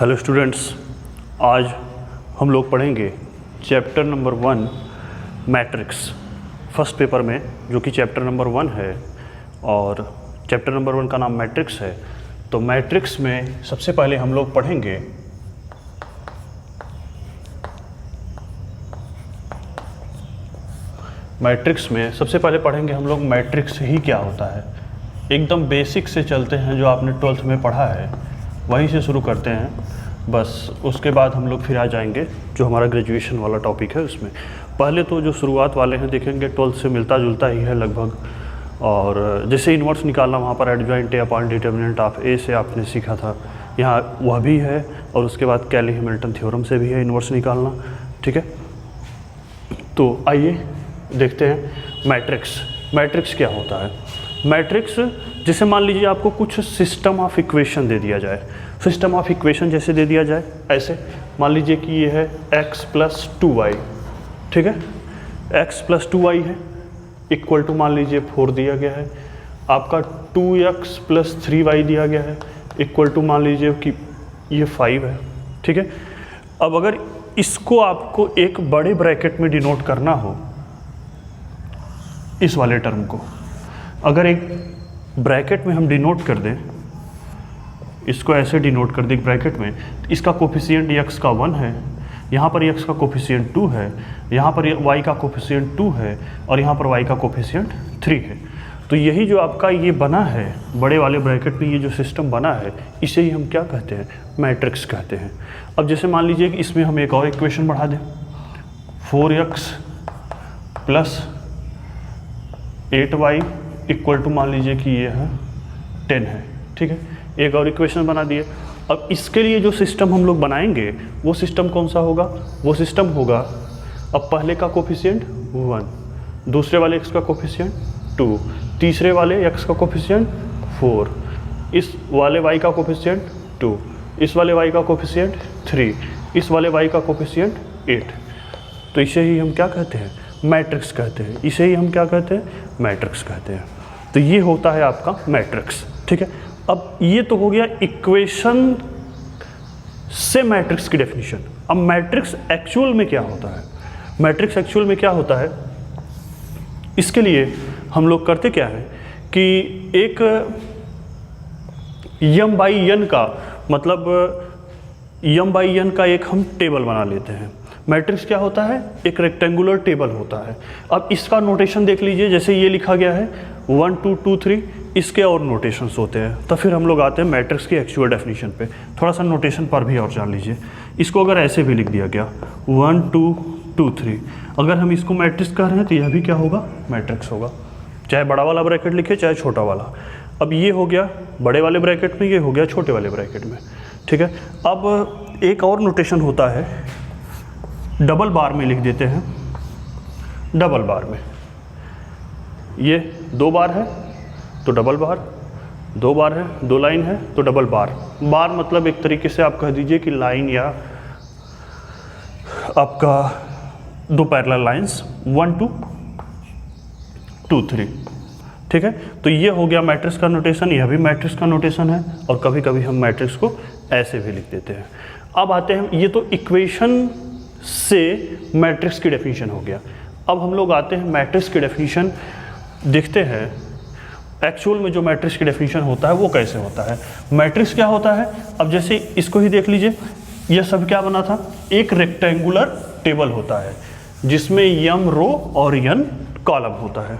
Hello students, आज हम लोग पढ़ेंगे chapter number 1 matrix first paper में, जो कि चैप्टर नंबर 1 है और चैप्टर नंबर 1 का नाम मैट्रिक्स है। तो मैट्रिक्स में सबसे पहले हम लोग पढ़ेंगे हम लोग मैट्रिक्स ही क्या होता है। एकदम बेसिक से चलते हैं, जो आपने 12th में पढ़ा है वहीं से शुरू करते हैं बस। उसके बाद हम लोग फिर आ जाएंगे जो हमारा ग्रेजुएशन वाला टॉपिक है उसमें। पहले तो जो शुरुआत वाले हैं देखेंगे 12th से मिलता जुलता ही है लगभग। और जैसे इन्वर्स निकालना, वहाँ पर एडजॉइंट या अपॉन डिटर्मिनेंट ऑफ ए से आपने सीखा था, यहाँ वह भी है। और उसके बाद कैली हैमिल्टन थ्योरम से भी है इन्वर्स निकालना, ठीक है। तो आइए देखते हैं मैट्रिक्स क्या होता है। मैट्रिक्स जैसे मान लीजिए आपको कुछ सिस्टम ऑफ इक्वेशन दे दिया जाए। सिस्टम ऑफ इक्वेशन जैसे दे दिया जाए ऐसे, मान लीजिए कि ये है x + 2y, ठीक है। x + 2y है इक्वल टू मान लीजिए 4 दिया गया है। आपका 2x + 3y दिया गया है इक्वल टू मान लीजिए कि ये 5 है, ठीक है। अब अगर इसको आपको एक बड़े ब्रैकेट में डिनोट करना हो, इस वाले टर्म को अगर एक ब्रैकेट में हम डिनोट कर दें, इसको ऐसे डिनोट कर दें ब्रैकेट में, तो इसका कोफिशिएंट x का 1 है, यहाँ पर x का कोफिशिएंट 2 है, यहाँ पर y का कोफिशिएंट 2 है और यहाँ पर y का कोफिशिएंट 3 है। तो यही जो आपका ये बना है बड़े वाले ब्रैकेट में, ये जो सिस्टम बना है, इसे ही हम क्या कहते हैं, मैट्रिक्स कहते हैं। अब जैसे मान लीजिए कि इसमें हम एक और इक्वेशन बढ़ा दें, 4x + 8y इक्वल टू मान लीजिए कि ये है 10 है, ठीक है। एक और इक्वेशन बना दिए। अब इसके लिए जो सिस्टम हम लोग बनाएंगे वो सिस्टम कौन सा होगा, वो सिस्टम होगा, अब पहले का कोफिशिएंट 1, दूसरे वाले x का कोफिशिएंट 2, तीसरे वाले x का कोफिशिएंट 4, इस वाले y का कोफिशिएंट 2, इस वाले y का कोफिशिएंट 3, इस वाले y का कोफिशिएंट 8। तो इसे ही हम क्या कहते हैं, मैट्रिक्स कहते हैं। इसे ही हम क्या कहते हैं, मैट्रिक्स कहते हैं। तो ये होता है आपका मैट्रिक्स, ठीक है। अब ये तो हो गया इक्वेशन से मैट्रिक्स की डेफिनेशन। अब मैट्रिक्स एक्चुअल में क्या होता है, मैट्रिक्स एक्चुअल में क्या होता है, इसके लिए हम लोग करते क्या है कि एक m/n का मतलब m/n का एक हम टेबल बना लेते हैं। मैट्रिक्स क्या होता है, एक रेक्टेंगुलर टेबल होता है। अब इसका नोटेशन देख लीजिए, जैसे ये लिखा गया है 1 2 2 3, इसके और नोटेशंस होते हैं। तो फिर हम लोग आते हैं मैट्रिक्स की एक्चुअल डेफिनेशन पे। थोड़ा सा नोटेशन पर भी और जान लीजिए। इसको अगर ऐसे भी लिख दिया गया 1 2 2 3, अगर हम इसको मैट्रिक्स कह रहे हैं तो यह भी क्या होगा, मैट्रिक्स होगा। चाहे बड़ा वाला ब्रैकेट लिखे चाहे छोटा वाला। अब ये हो गया बड़े वाले ब्रैकेट में, ये हो गया छोटे वाले ब्रैकेट में, ठीक है। अब एक और नोटेशन होता है, डबल बार में लिख देते हैं। डबल बार में ये 2 बार है तो डबल बार, 2 बार है, 2 लाइन है तो डबल बार। बार मतलब एक तरीके से आप कह दीजिए कि लाइन या आपका 2 पैरेलल लाइंस, 1 2 2 3, ठीक है। तो ये हो गया मैट्रिक्स का नोटेशन, यह भी मैट्रिक्स का नोटेशन है। और कभी कभी हम मैट्रिक्स को ऐसे भी लिख देते हैं। अब आते हैं, ये तो इक्वेशन से मैट्रिक्स की डेफिनेशन हो गया। अब हम लोग आते हैं मैट्रिक्स की डेफिनेशन, देखते हैं एक्चुअल में जो मैट्रिक्स की डेफिनेशन होता है वो कैसे होता है। मैट्रिक्स क्या होता है, अब जैसे इसको ही देख लीजिए, यह सब क्या बना था, एक रेक्टेंगुलर टेबल होता है जिसमें m रो और n कॉलम होता है।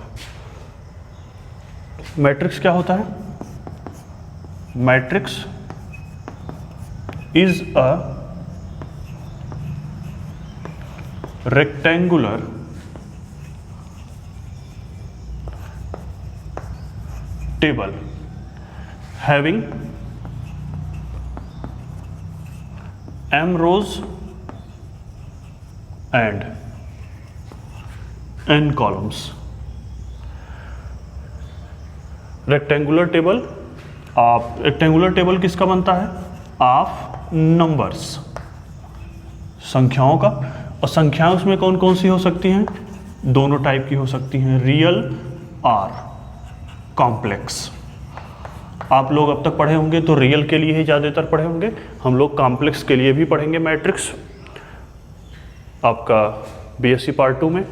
मैट्रिक्स क्या होता है, matrix is a rectangular table having m rows and n columns। Rectangular table, आप रेक्टेंगुलर टेबल किसका बनता है, ऑफ नंबर्स, संख्याओं का। और संख्याएं उसमें कौन कौन सी हो सकती हैं, दोनों टाइप की हो सकती हैं, रियल और कॉम्प्लेक्स। आप लोग अब तक पढ़े होंगे तो रियल के लिए ही ज़्यादातर पढ़े होंगे, हम लोग कॉम्प्लेक्स के लिए भी पढ़ेंगे मैट्रिक्स आपका बीएससी पार्ट 2 में।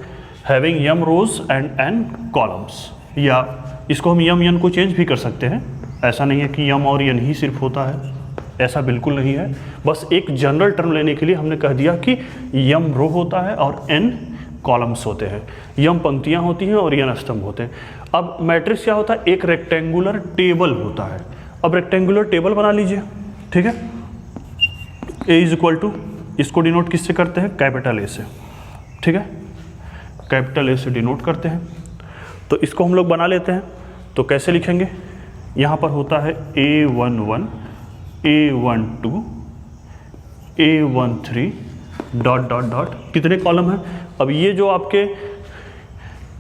Having m rows and n columns, या इसको हम m n को चेंज भी कर सकते हैं, ऐसा नहीं है कि m और n ही सिर्फ होता है, ऐसा बिल्कुल नहीं है। बस एक जनरल टर्म लेने के लिए हमने कह दिया कि m रो होता है और n कॉलम्स होते हैं, m पंक्तियां होती हैं और n स्तंभ होते हैं। अब मैट्रिक्स क्या होता है, एक रेक्टेंगुलर टेबल होता है। अब रेक्टेंगुलर टेबल बना लीजिए, ठीक है। A इज इक्वल टू, इसको डिनोट किससे करते हैं, कैपिटल A से, ठीक है, कैपिटल A से डिनोट करते हैं। तो इसको हम लोग बना लेते हैं, तो कैसे लिखेंगे, यहाँ पर होता है A11, A12, A13 dot dot dot, कितने कॉलम हैं। अब ये जो आपके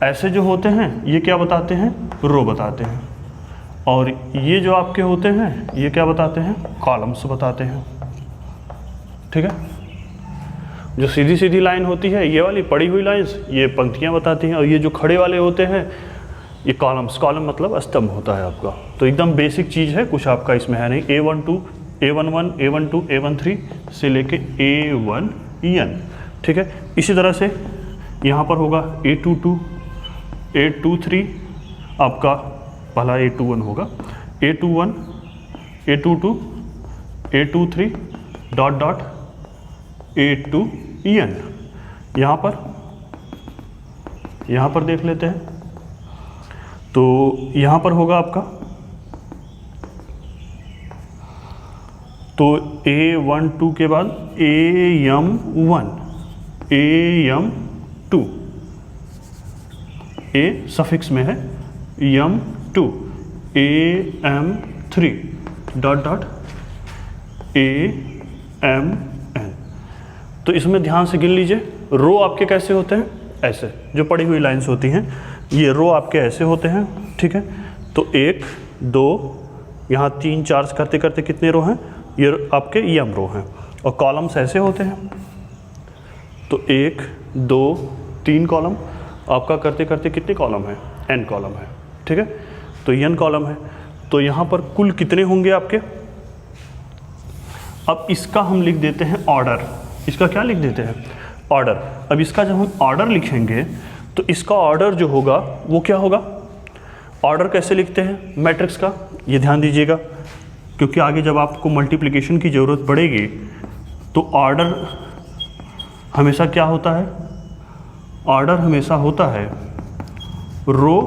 ऐसे जो होते हैं ये क्या बताते हैं, रो बताते हैं, और ये जो आपके होते हैं ये क्या बताते हैं, कॉलम्स बताते हैं, ठीक है। जो सीधी सीधी लाइन होती है ये वाली पड़ी हुई लाइंस ये पंक्तियां बताती हैं, और ये जो खड़े वाले होते हैं ये कॉलम्स, कॉलम मतलब स्तंभ होता है आपका। तो एकदम बेसिक चीज़ है, कुछ आपका इसमें है नहीं। A12, A11, A12, A13 से लेके A1n, ठीक है। इसी तरह से यहाँ पर होगा A22, A23 आपका पहला A21 होगा, A21, A22, A23 dot dot A2n। यहाँ पर देख लेते हैं, तो यहाँ पर होगा आपका, तो A12 के बाद AM1, AM2, A सफिक्स में है, M2, AM3 dot dot AMN। तो इसमें ध्यान से गिन लीजिए, रो आपके कैसे होते हैं, ऐसे जो पड़ी हुई लाइंस होती हैं ये रो आपके ऐसे होते हैं, ठीक है। तो 1 2 यहाँ 3 4 करते करते कितने रो हैं, ये आपके m रो हैं, और कॉलम्स ऐसे होते हैं। तो 1 2 3 कॉलम आपका करते करते कितने कॉलम है, n कॉलम है, ठीक है। तो n कॉलम है, तो यहाँ पर कुल कितने होंगे आपके। अब इसका हम लिख देते हैं ऑर्डर, इसका क्या लिख देते हैं, ऑर्डर। अब इसका जब हम ऑर्डर लिखेंगे तो इसका ऑर्डर जो होगा वो क्या होगा, ऑर्डर कैसे लिखते हैं मैट्रिक्स का, ये ध्यान दीजिएगा, क्योंकि आगे जब आपको मल्टीप्लिकेशन की ज़रूरत पड़ेगी तो ऑर्डर हमेशा क्या होता है, ऑर्डर हमेशा होता है रो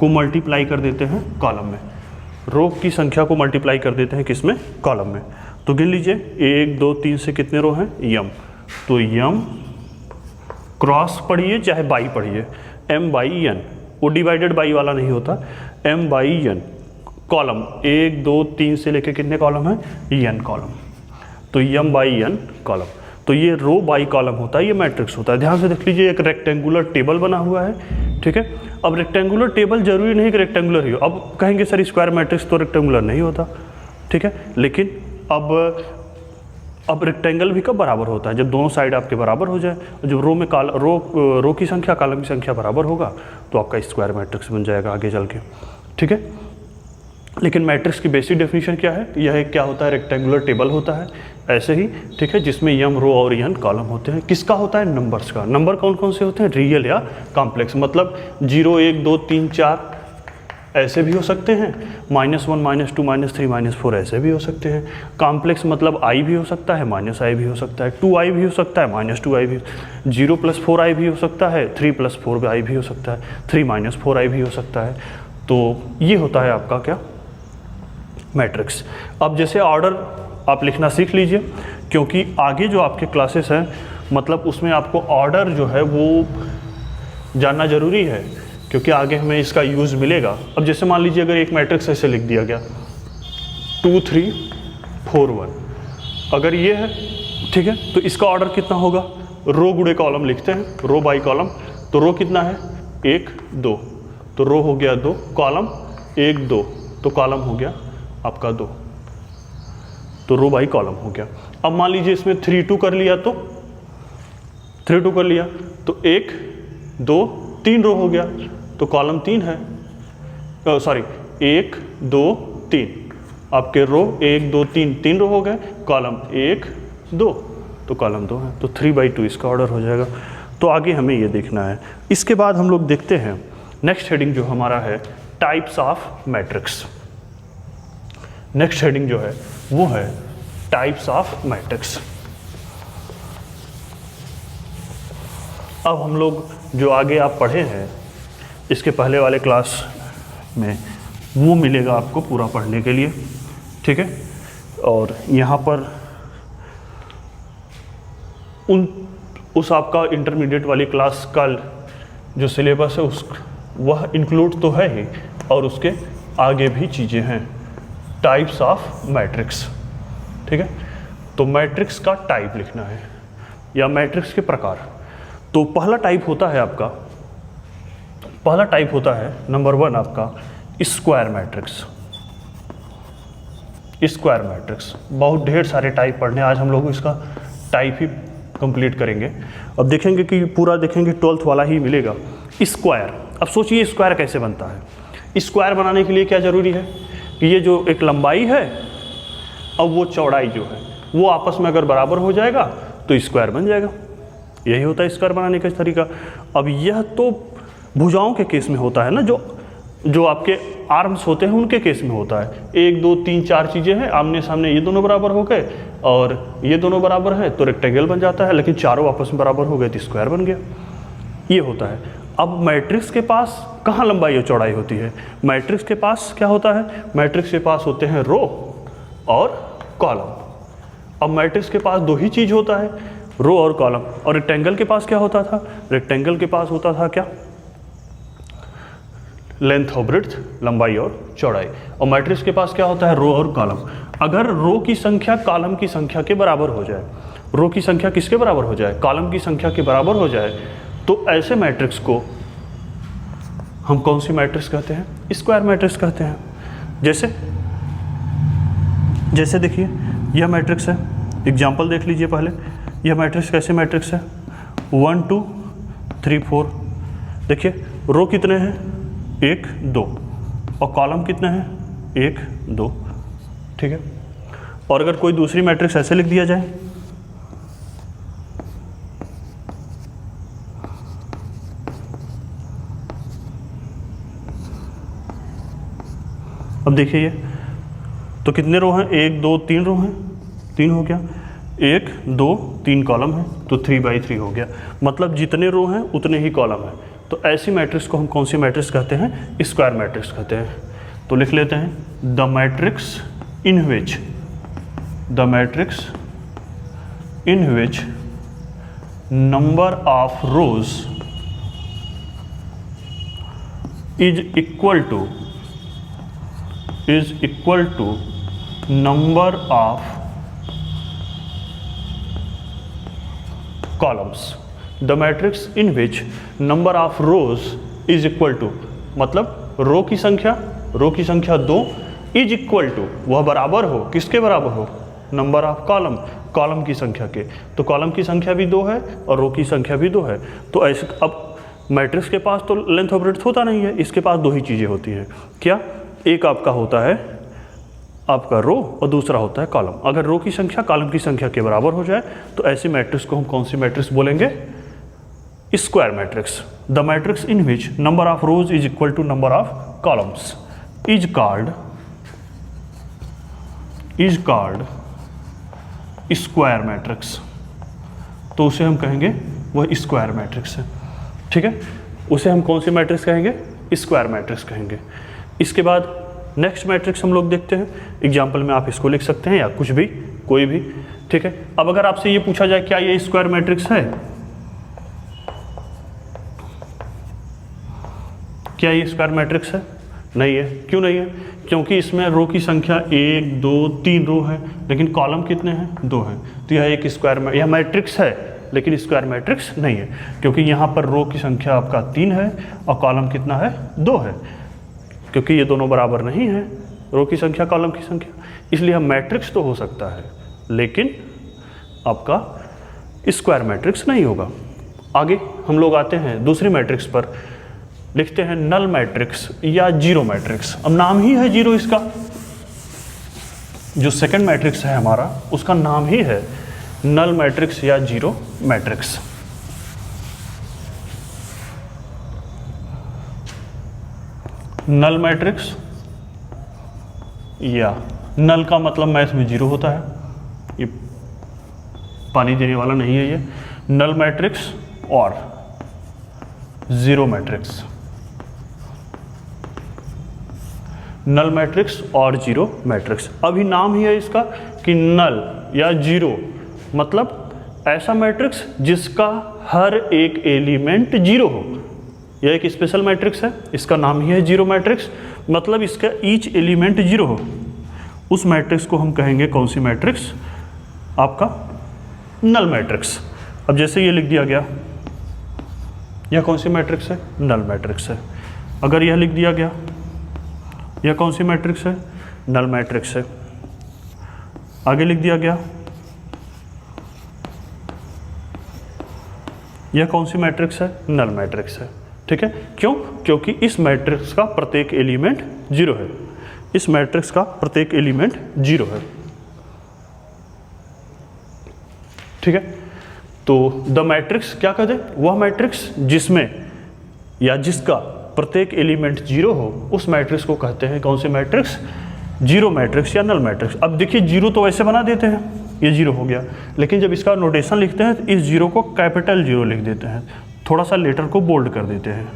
को मल्टीप्लाई कर देते हैं कॉलम में, रो की संख्या को मल्टीप्लाई कर देते हैं किस में, कॉलम में। तो गिन लीजिए 1 2 3 से कितने रो हैं, m, तो m क्रॉस पढ़िए चाहे बाई पढ़िए, m/n, वो डिवाइडेड बाई वाला नहीं होता, m/n कॉलम 1 2 3 से लेके कितने कॉलम है, n कॉलम, तो m/n कॉलम। तो ये रो बाई कॉलम होता है, ये मैट्रिक्स होता है। ध्यान से देख लीजिए, एक रेक्टेंगुलर टेबल बना हुआ है, ठीक है। अब रेक्टेंगुलर टेबल जरूरी नहीं कि रेक्टेंगुलर ही हो, अब कहेंगे सर स्क्वायर मैट्रिक्स तो रेक्टेंगुलर नहीं होता, ठीक है। लेकिन अब रेक्टेंगल भी कब बराबर होता है, जब दोनों साइड आपके बराबर हो जाए, जब रो में रो की संख्या कॉलम की संख्या बराबर होगा तो आपका स्क्वायर मैट्रिक्स बन जाएगा आगे चल के, ठीक है। लेकिन मैट्रिक्स की बेसिक डेफिनेशन क्या है, यह एक क्या होता है, रेक्टेंगुलर टेबल होता है ऐसे ही, ठीक है, जिसमें m रो और n कॉलम होते हैं। किसका होता है, नंबर्स का। नंबर कौन कौन से होते हैं, रियल या कॉम्प्लेक्स, मतलब 0 1 2 3 4 ऐसे भी हो सकते हैं, -1 -2 -3 -4 ऐसे भी हो सकते हैं। कॉम्प्लेक्स मतलब i भी हो सकता है, -i भी हो सकता है, 2i भी हो सकता है, -2i भी, 0 + 4i भी हो सकता है, 3 + 4i भी हो सकता है, 3 - 4i भी हो सकता है। तो ये होता है आपका क्या, मैट्रिक्स। अब जैसे ऑर्डर आप लिखना सीख लीजिए, क्योंकि आगे जो आपके क्लासेस हैं मतलब उसमें आपको ऑर्डर जो है वो जानना ज़रूरी है, क्योंकि आगे हमें इसका यूज़ मिलेगा। अब जैसे मान लीजिए अगर एक मैट्रिक्स ऐसे लिख दिया गया 2 3 4 1, अगर ये है, ठीक है, तो इसका ऑर्डर कितना होगा, रो गुणे कॉलम लिखते हैं, रो बाई कॉलम। तो रो कितना है, 1 2, तो रो हो गया 2, कॉलम 1 2, तो कॉलम हो गया आपका 2, तो रो बाई कॉलम हो गया। अब मान लीजिए इसमें 3 2 कर लिया, तो 3 2 कर लिया तो 1 2 3 रो हो गया, तो कॉलम 3 है, सॉरी 1 2 3, आपके रो 1 2 3, 3 रो हो गए, कॉलम 1 2, तो कॉलम 2 है, तो 3/2 इसका ऑर्डर हो जाएगा। तो आगे हमें ये देखना है। इसके बाद हम लोग देखते हैं नेक्स्ट हेडिंग जो हमारा है types of matrix. Next heading जो है वो है टाइप्स ऑफ मैट्रिक्स। अब हम लोग जो आगे आप पढ़े हैं इसके पहले वाले क्लास में वो मिलेगा आपको पूरा पढ़ने के लिए, ठीक है। और यहाँ पर उस आपका इंटरमीडिएट वाली क्लास का जो सिलेबस है उस वह इंक्लूड तो है ही, और उसके आगे भी चीज़ें हैं। टाइप्स ऑफ मैट्रिक्स, ठीक है। तो मैट्रिक्स का टाइप लिखना है या मैट्रिक्स के प्रकार। तो पहला टाइप होता है आपका, पहला टाइप होता है नंबर 1 आपका स्क्वायर मैट्रिक्स। स्क्वायर मैट्रिक्स, बहुत ढेर सारे टाइप पढ़ने, आज हम लोग इसका टाइप ही कंप्लीट करेंगे। अब देखेंगे कि पूरा देखेंगे 12th वाला ही मिलेगा। स्क्वायर, अब सोचिए स्क्वायर कैसे बनता है। स्क्वायर बनाने के लिए क्या ज़रूरी है कि ये जो एक लंबाई है और वो चौड़ाई जो है वो आपस में अगर बराबर हो जाएगा तो स्क्वायर बन जाएगा। यही होता है स्क्वायर बनाने का तरीका। अब यह तो भुजाओं के केस में होता है ना, जो आपके आर्म्स होते हैं उनके केस में होता है। 1 2 3 4 चीज़ें हैं आमने सामने, ये दोनों बराबर हो गए और ये दोनों बराबर हैं तो रेक्टेंगल बन जाता है, लेकिन चारों आपस में बराबर हो गए तो स्क्वायर बन गया। ये होता है। अब मैट्रिक्स के पास कहाँ लंबाई और चौड़ाई होती है? मैट्रिक्स के पास क्या होता है? मैट्रिक्स के पास होते हैं रो और कॉलम। अब मैट्रिक्स के पास दो ही चीज़ होता है, रो और कॉलम। और रेक्टेंगल के पास क्या होता था? रेक्टेंगल के पास होता था क्या? लेंथ और ब्रेड्थ, लंबाई और चौड़ाई। और मैट्रिक्स के पास क्या होता है? रो और कॉलम। अगर रो की संख्या कॉलम की संख्या के बराबर हो जाए, रो की संख्या किसके बराबर हो जाए? कॉलम की संख्या के बराबर हो जाए, तो ऐसे मैट्रिक्स को हम कौन सी मैट्रिक्स कहते हैं? स्क्वायर मैट्रिक्स कहते हैं। जैसे देखिए यह मैट्रिक्स है, एग्जाम्पल देख लीजिए पहले। यह मैट्रिक्स कैसे मैट्रिक्स है? 1 2 3 4। देखिए रो कितने हैं? 1 2, और कॉलम कितने हैं? 1 2, ठीक है। और अगर कोई दूसरी मैट्रिक्स ऐसे लिख दिया जाए, अब देखिए ये तो कितने रो हैं? 1 2 3 रो हैं, 3 हो गया। 1 2 3 कॉलम है तो 3/3 हो गया। मतलब जितने रो हैं उतने ही कॉलम है। तो ऐसी मैट्रिक्स को हम कौन सी मैट्रिक्स कहते हैं? स्क्वायर मैट्रिक्स कहते हैं। तो लिख लेते हैं the matrix in which number of rows is equal to number of columns. The matrix in which number of rows is equal to, मतलब रो की संख्या 2 is equal to, वह बराबर हो, किसके बराबर हो? नंबर ऑफ कॉलम की संख्या के। तो कॉलम की संख्या भी 2 है और रो की संख्या भी 2 है। तो ऐसे अब मैट्रिक्स के पास तो लेंथ और ब्रेड्थ होता नहीं है, इसके पास दो ही चीज़ें होती हैं। क्या? एक आपका होता है आपका रो और दूसरा होता है कॉलम। अगर रो की संख्या कॉलम की संख्या के बराबर हो जाए तो ऐसी मैट्रिक्स को हम कौन सी मैट्रिक्स बोलेंगे? Square matrix. The matrix in which number of rows is equal to number of columns is called square matrix. तो उसे हम कहेंगे वह स्क्वायर मैट्रिक्स है, ठीक है। उसे हम कौन सी मैट्रिक्स कहेंगे? स्क्वायर मैट्रिक्स कहेंगे। इसके बाद नेक्स्ट मैट्रिक्स हम लोग देखते हैं। एग्जाम्पल में आप इसको लिख सकते हैं या कुछ भी, कोई भी, ठीक है। अब अगर आपसे ये पूछा जाए क्या ये स्क्वायर मैट्रिक्स है? क्या ये स्क्वायर मैट्रिक्स है? नहीं है। क्यों नहीं है? क्योंकि इसमें रो की संख्या 1 2 3 रो है, लेकिन कॉलम कितने हैं? 2 हैं। तो यह एक स्क्वायर, यह मैट्रिक्स है लेकिन स्क्वायर मैट्रिक्स नहीं है, क्योंकि यहाँ पर रो की संख्या आपका 3 है और कॉलम कितना है? 2 है। क्योंकि ये दोनों बराबर नहीं है, रो की संख्या कॉलम की संख्या, इसलिए हम मैट्रिक्स तो हो सकता है लेकिन आपका स्क्वायर मैट्रिक्स नहीं होगा। आगे हम लोग आते हैं दूसरी मैट्रिक्स पर, लिखते हैं नल मैट्रिक्स या जीरो मैट्रिक्स। अब नाम ही है जीरो इसका, जो सेकंड मैट्रिक्स है हमारा, उसका नाम ही है नल मैट्रिक्स या जीरो मैट्रिक्स। नल मैट्रिक्स, या नल का मतलब मैथ में जीरो होता है, ये पानी देने वाला नहीं है ये। नल मैट्रिक्स और जीरो मैट्रिक्स, नल मैट्रिक्स और जीरो मैट्रिक्स। अभी नाम ही है इसका कि नल या जीरो, मतलब ऐसा मैट्रिक्स जिसका हर एक एलिमेंट जीरो हो। यह एक स्पेशल मैट्रिक्स है, इसका नाम ही है जीरो मैट्रिक्स, मतलब इसका ईच एलिमेंट जीरो हो। उस मैट्रिक्स को हम कहेंगे कौन सी मैट्रिक्स? आपका नल मैट्रिक्स। अब जैसे ये लिख दिया गया, यह कौन सी मैट्रिक्स है? नल मैट्रिक्स है। अगर यह लिख दिया गया, यह कौन सी मैट्रिक्स है? नल मैट्रिक्स है। आगे लिख दिया गया, यह कौन सी मैट्रिक्स है? नल मैट्रिक्स है। ठीक है, क्यों? क्योंकि इस मैट्रिक्स का प्रत्येक एलिमेंट जीरो है। इस मैट्रिक्स का प्रत्येक एलिमेंट जीरो है। ठीक है, तो द मैट्रिक्स क्या कहते हैं? वह मैट्रिक्स जिसमें या जिसका प्रत्येक एलिमेंट जीरो हो, उस मैट्रिक्स को कहते हैं कौन से मैट्रिक्स? जीरो मैट्रिक्स या नल मैट्रिक्स। अब देखिए, जीरो तो वैसे बना देते हैं, ये जीरो हो गया, लेकिन जब इसका नोटेशन लिखते हैं तो इस जीरो को कैपिटल जीरो लिख देते हैं, थोड़ा सा लेटर को बोल्ड कर देते हैं।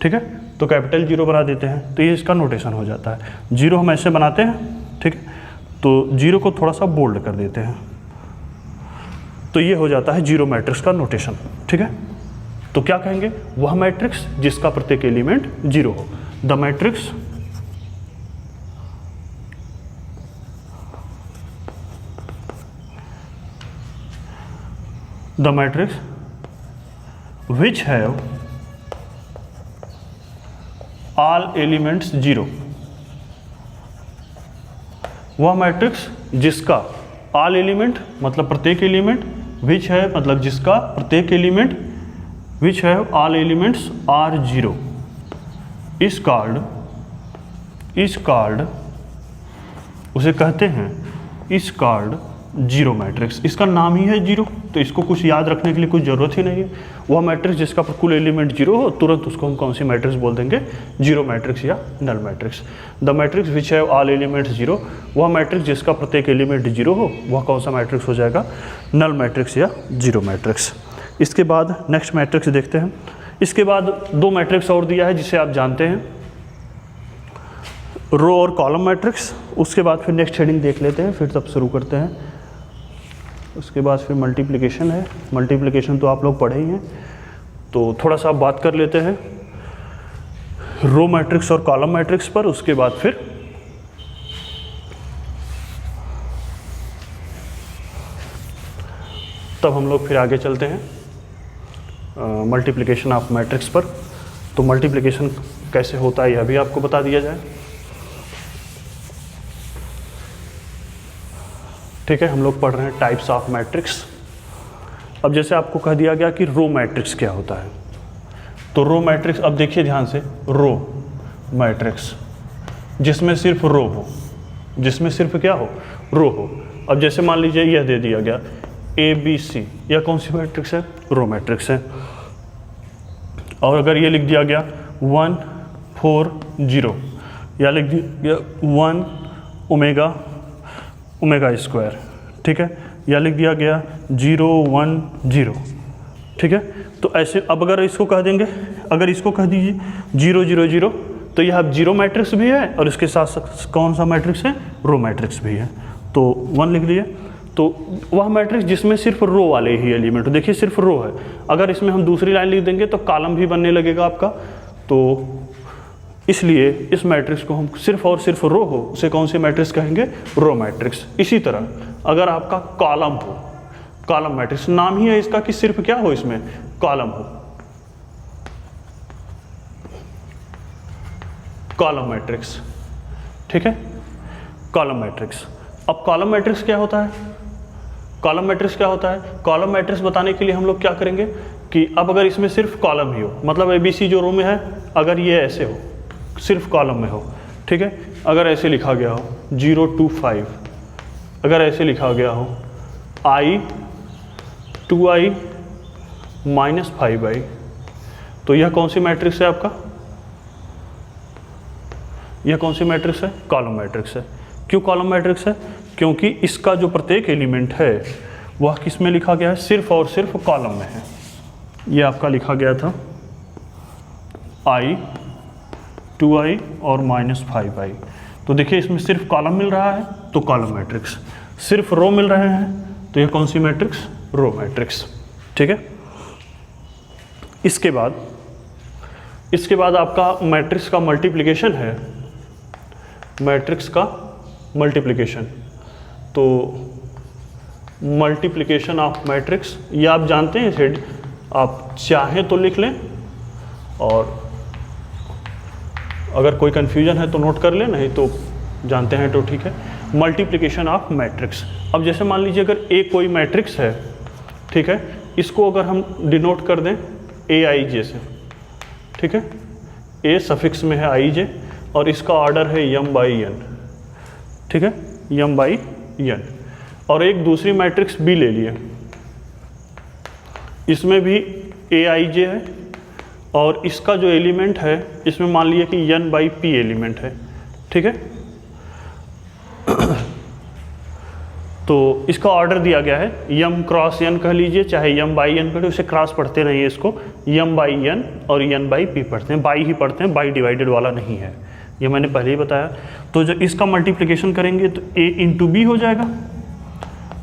ठीक है, तो कैपिटल जीरो बना देते हैं, तो ये इसका नोटेशन हो जाता है। जीरो हम ऐसे बनाते हैं, ठीक है, तो जीरो को थोड़ा सा बोल्ड कर देते हैं, तो ये हो जाता है जीरो मैट्रिक्स का नोटेशन। ठीक है, तो क्या कहेंगे? वह मैट्रिक्स जिसका प्रत्येक एलिमेंट जीरो हो। The matrix which have all elements zero. वह मैट्रिक्स जिसका all एलिमेंट मतलब प्रत्येक एलिमेंट, which है मतलब जिसका प्रत्येक element, which have all elements are zero, is called उसे कहते हैं is called जीरो मैट्रिक्स। इसका नाम ही है जीरो, तो इसको कुछ याद रखने के लिए कुछ ज़रूरत ही नहीं है। वह मैट्रिक्स जिसका कुल एलिमेंट जीरो हो, तुरंत उसको हम कौन सी मैट्रिक्स बोल देंगे? जीरो मैट्रिक्स या null matrix. The matrix which have all elements zero, वह मैट्रिक्स जिसका प्रत्येक एलिमेंट जीरो हो, वह कौन सा मैट्रिक्स हो जाएगा? नल मैट्रिक्स या जीरो मैट्रिक्स। इसके बाद नेक्स्ट मैट्रिक्स देखते हैं। इसके बाद दो मैट्रिक्स और दिया है जिसे आप जानते हैं, रो और कॉलम मैट्रिक्स। उसके बाद फिर नेक्स्ट हेडिंग देख लेते हैं, फिर तब शुरू करते हैं। उसके बाद फिर मल्टीप्लिकेशन है। मल्टीप्लिकेशन तो आप लोग पढ़े ही हैं, तो थोड़ा सा बात कर लेते हैं रो मैट्रिक्स और कॉलम मैट्रिक्स पर। उसके बाद फिर तब हम लोग फिर आगे चलते हैं मल्टीप्लिकेशन ऑफ मैट्रिक्स पर। तो मल्टीप्लिकेशन कैसे होता है यह भी आपको बता दिया जाए। ठीक है, हम लोग पढ़ रहे हैं टाइप्स ऑफ मैट्रिक्स। अब जैसे आपको कह दिया गया कि रो मैट्रिक्स क्या होता है, तो रो मैट्रिक्स, अब देखिए ध्यान से, रो मैट्रिक्स जिसमें सिर्फ रो हो, जिसमें सिर्फ क्या हो? रो हो। अब जैसे मान लीजिए यह दे दिया गया ABC, यह कौन सी मैट्रिक्स है? रो मैट्रिक्स है। और अगर ये लिख दिया गया 1 4 0, या लिख दिया 1 ओमेगा स्क्वायर, ठीक है, या लिख दिया गया 0 1 0, ठीक है। तो ऐसे अब अगर इसको कह देंगे, अगर इसको कह दीजिए 0 0 0, तो यह अब जीरो मैट्रिक्स भी है और इसके साथ साथ कौन सा मैट्रिक्स है? रो मैट्रिक्स भी है। तो 1 लिख लिए, तो वह मैट्रिक्स जिसमें सिर्फ रो वाले ही एलिमेंट, देखिए सिर्फ रो है। अगर इसमें हम दूसरी लाइन लिख देंगे तो कॉलम भी बनने लगेगा आपका, तो इसलिए इस मैट्रिक्स को हम सिर्फ और सिर्फ रो हो, उसे कौन सी मैट्रिक्स कहेंगे? Row matrix. इसी तरह अगर आपका कॉलम हो, कॉलम मैट्रिक्स, नाम ही है इसका कि सिर्फ क्या हो, इसमें कॉलम हो, कॉलम मैट्रिक्स, ठीक है, कॉलम मैट्रिक्स। अब कॉलम मैट्रिक्स क्या होता है? कॉलम मैट्रिक्स क्या होता है? कॉलम मैट्रिक्स बताने के लिए हम लोग क्या करेंगे कि अब अगर इसमें सिर्फ कॉलम ही हो, मतलब ABC जो रो में है, अगर ये ऐसे हो, सिर्फ कॉलम में हो, ठीक है। अगर ऐसे लिखा गया हो 0 to 5, अगर ऐसे लिखा गया हो I 2i माइनस 5i, तो यह कौन सी मैट्रिक्स है आपका? यह कौन सी मैट्रिक्स है? कॉलम मैट्रिक्स है। क्यों कॉलम मैट्रिक्स है? क्योंकि इसका जो प्रत्येक एलिमेंट है वह किस में लिखा गया है? सिर्फ और सिर्फ कॉलम में है। यह आपका लिखा गया था I 2i और माइनस 5i, तो देखिए इसमें सिर्फ कॉलम मिल रहा है तो कॉलम मैट्रिक्स, सिर्फ रो मिल रहे हैं तो यह कौन सी मैट्रिक्स? Row matrix. ठीक है। इसके बाद आपका मैट्रिक्स का मल्टीप्लिकेशन है, मैट्रिक्स का मल्टीप्लिकेशन। तो मल्टीप्लिकेशन ऑफ मैट्रिक्स ये आप जानते हैं इसे, आप चाहें तो लिख लें और अगर कोई कन्फ्यूजन है तो नोट कर लें, नहीं तो जानते हैं तो ठीक है। Multiplication of matrix. अब जैसे मान लीजिए अगर ए कोई मैट्रिक्स है, ठीक है, इसको अगर हम डिनोट कर दें AIJ से, ठीक है, ए सफिक्स में है IJ और इसका ऑर्डर है m/n, ठीक है, m/n, और एक दूसरी मैट्रिक्स B ले लिए, इसमें भी AIJ है और इसका जो एलिमेंट है इसमें मान लीजिए कि n/p एलिमेंट है, ठीक है। तो इसका ऑर्डर दिया गया है m क्रॉस n कह लीजिए, चाहे m/n कह लीजिए, उसे क्रॉस पढ़ते नहीं है, इसको m/n और n/p पढ़ते हैं, बाई ही पढ़ते हैं, बाई डिवाइडेड वाला नहीं है, ये मैंने पहले ही बताया। तो जब इसका मल्टीप्लिकेशन करेंगे तो a इंटू बी हो जाएगा।